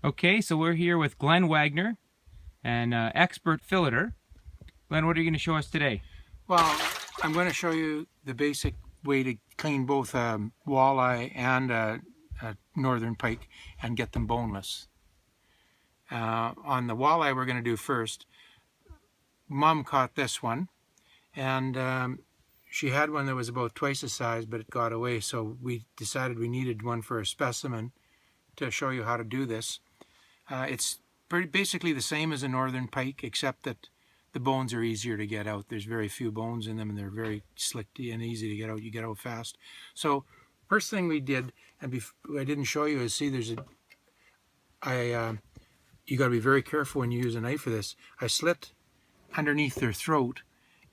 Okay, so we're here with Glenn Wagner, an expert filleter. Glenn, what are you going to show us today? Well, I'm going to show you the basic way to clean both walleye and a northern pike and get them boneless. On the walleye we're going to do first. Mom caught this one, and she had one that was about twice the size, but it got away, so we decided we needed one for a specimen to show you how to do this. It's basically the same as a northern pike, except that the bones are easier to get out. There's very few bones in them, and they're very slick and easy to get out. You get out fast. So first thing we did, and I didn't show you, is see there's you got to be very careful when you use a knife for this. I slit underneath their throat.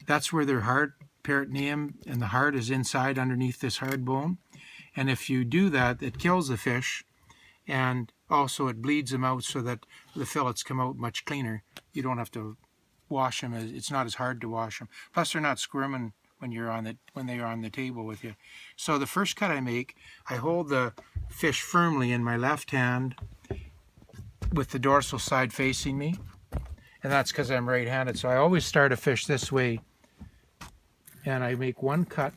That's where their hard peritoneum and the heart is inside underneath this hard bone. And if you do that, it kills the fish, and also it bleeds them out so that the fillets come out much cleaner. You don't have to wash them. It's not as hard to wash them. Plus, they're not squirming when they are on the table with you. So the first cut I make, I hold the fish firmly in my left hand with the dorsal side facing me, and that's because I'm right-handed. So I always start a fish this way, and I make one cut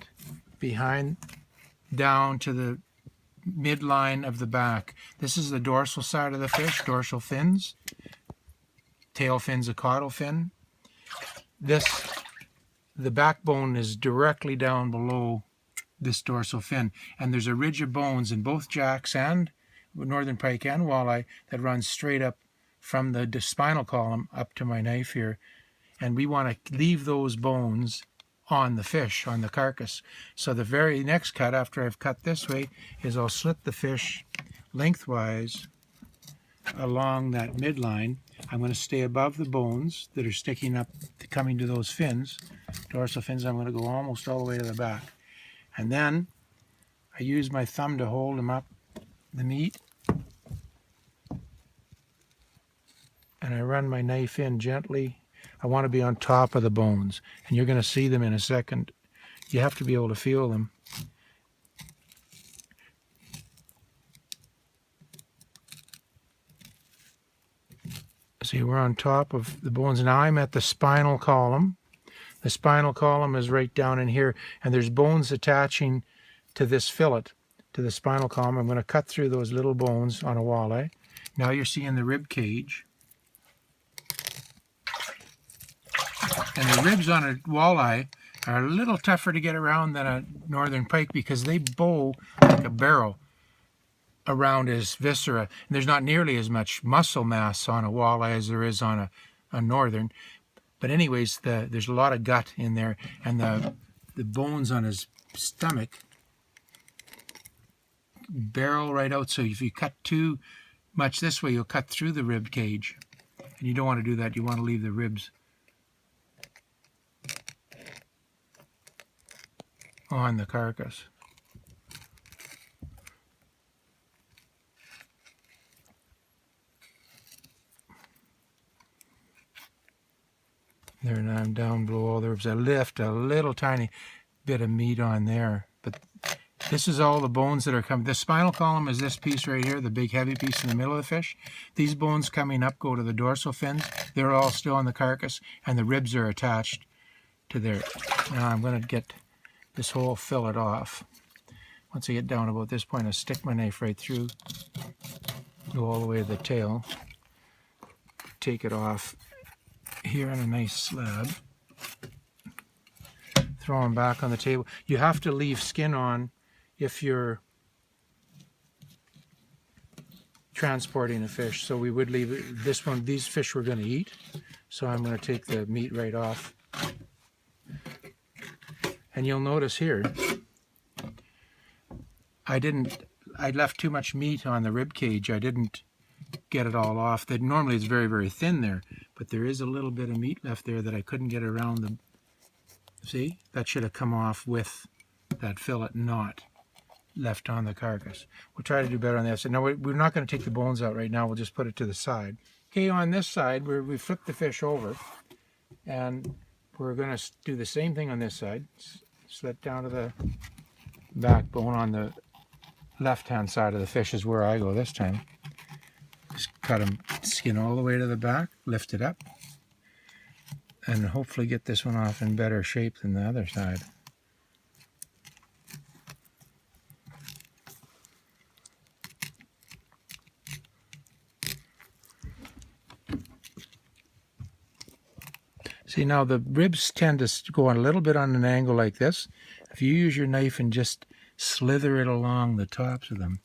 behind down to the midline of the back. This is the dorsal side of the fish, dorsal fins. Tail fin's a caudal fin. The backbone is directly down below this dorsal fin, and there's a ridge of bones in both jacks and northern pike and walleye that runs straight up from the spinal column up to my knife here, and we want to leave those bones on the fish, on the carcass. So the very next cut after I've cut this way is I'll slit the fish lengthwise along that midline. I'm going to stay above the bones that are sticking up, coming to those fins, dorsal fins. I'm going to go almost all the way to the back. And then I use my thumb to hold them up, the meat, and I run my knife in gently. I want to be on top of the bones, and you're going to see them in a second. You have to be able to feel them. See, we're on top of the bones. Now I'm at the spinal column. The spinal column is right down in here, and there's bones attaching to this fillet, to the spinal column. I'm going to cut through those little bones on a walleye. Now you're seeing the rib cage. And the ribs on a walleye are a little tougher to get around than a northern pike because they bow like a barrel around his viscera. And there's not nearly as much muscle mass on a walleye as there is on a northern. But anyways, there's a lot of gut in there, and the bones on his stomach barrel right out. So if you cut too much this way, you'll cut through the rib cage. And you don't want to do that. You want to leave the ribs on the carcass. There, now I'm down below all the ribs. I lift a little tiny bit of meat on there, but this is all the bones that are coming. The spinal column is this piece right here, the big heavy piece in the middle of the fish. These bones coming up go to the dorsal fins. They're all still on the carcass, and the ribs are attached to there. Now I'm going to get this whole fillet off. Once I get down about this point, I stick my knife right through, go all the way to the tail, take it off here on a nice slab, throw them back on the table. You have to leave skin on if you're transporting a fish. So we would leave this one. These fish we're going to eat, so I'm going to take the meat right off. And you'll notice here, I left too much meat on the rib cage. I didn't get it all off. That normally it's very, very thin there, but there is a little bit of meat left there that I couldn't get around the. See, that should have come off with that fillet, not left on the carcass. We'll try to do better on that side. Now we're not going to take the bones out right now. We'll just put it to the side. Okay, on this side, we flip the fish over, and we're going to do the same thing on this side. Slit down to the backbone on the left-hand side of the fish is where I go this time. Just cut them skin all the way to the back, lift it up, and hopefully get this one off in better shape than the other side. See, now the ribs tend to go a little bit on an angle like this. If you use your knife and just slither it along the tops of them,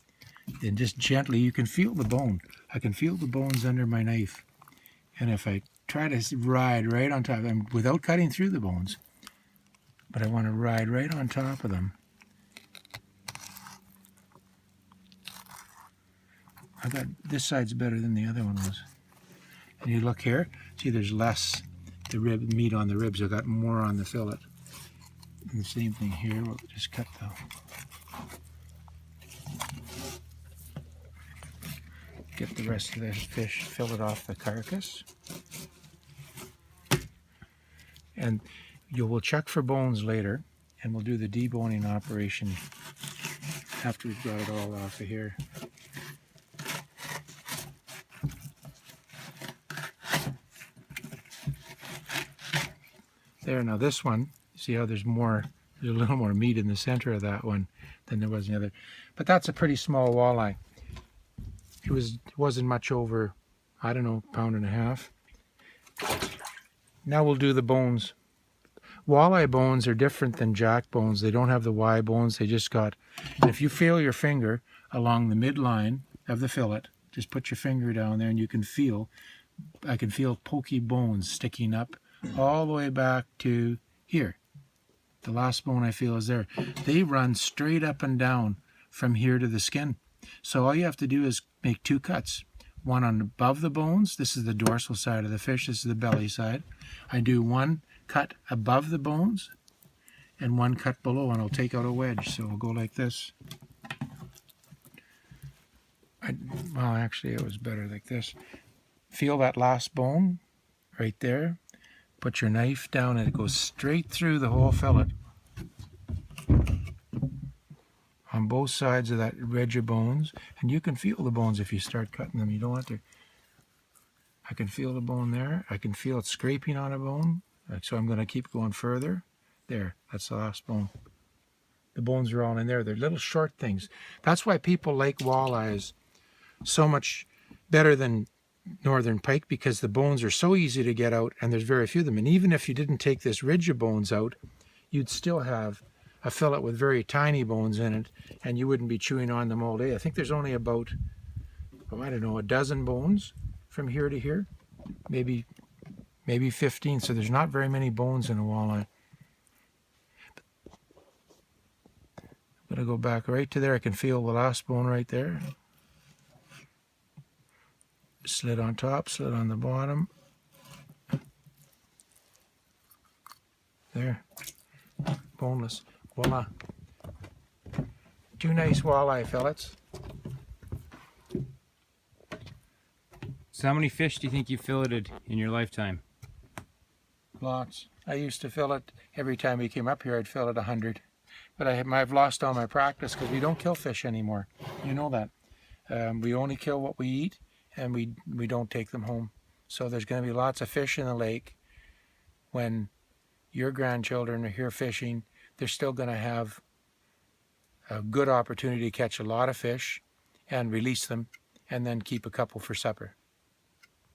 and just gently, you can feel the bone. I can feel the bones under my knife. And if I try to ride right on top of them, without cutting through the bones, but I want to ride right on top of them. I thought this side's better than the other one was. And you look here, see there's less meat on the ribs. I got more on the fillet. And the same thing here, we'll just cut the... Get the rest of the fish, fillet off the carcass. And you will check for bones later, and we'll do the deboning operation after we've got it all off of here. There, now this one, see how there's a little more meat in the center of that one than there was in the other. But that's a pretty small walleye. It wasn't much over, I don't know, £1.5 pounds. Now we'll do the bones. Walleye bones are different than jack bones. They don't have the Y bones. They just got, and if you feel your finger along the midline of the fillet, just put your finger down there and you can feel, I can feel pokey bones sticking up all the way back to here. The last bone I feel is there. They run straight up and down from here to the skin. So all you have to do is make 2 cuts. One on above the bones. This is the dorsal side of the fish. This is the belly side. I do 1 cut above the bones and 1 cut below, and I'll take out a wedge. So we'll go like this. Well, actually, it was better like this. Feel that last bone right there. Put your knife down and it goes straight through the whole fillet. On both sides of that ridge of bones, and you can feel the bones if you start cutting them. You don't have to. I can feel the bone there. I can feel it scraping on a bone. So I'm going to keep going further. There, that's the last bone. The bones are all in there. They're little short things. That's why people like walleyes so much better than northern pike, because the bones are so easy to get out and there's very few of them. And even if you didn't take this ridge of bones out, you'd still have a fillet with very tiny bones in it, and you wouldn't be chewing on them all day. I think there's only about, oh, I don't know, a dozen bones from here to here, maybe 15. So there's not very many bones in a walleye. I'm gonna go back right to there. I can feel the last bone right there. Slit on top, slit on the bottom. There, boneless. Voila. 2 nice walleye fillets. So how many fish do you think you filleted in your lifetime? Lots. I used to fillet every time we came up here. I'd fillet 100, but I've lost all my practice because we don't kill fish anymore. You know that. We only kill what we eat, and we don't take them home. So there's going to be lots of fish in the lake. When your grandchildren are here fishing, they're still going to have a good opportunity to catch a lot of fish and release them, and then keep a couple for supper.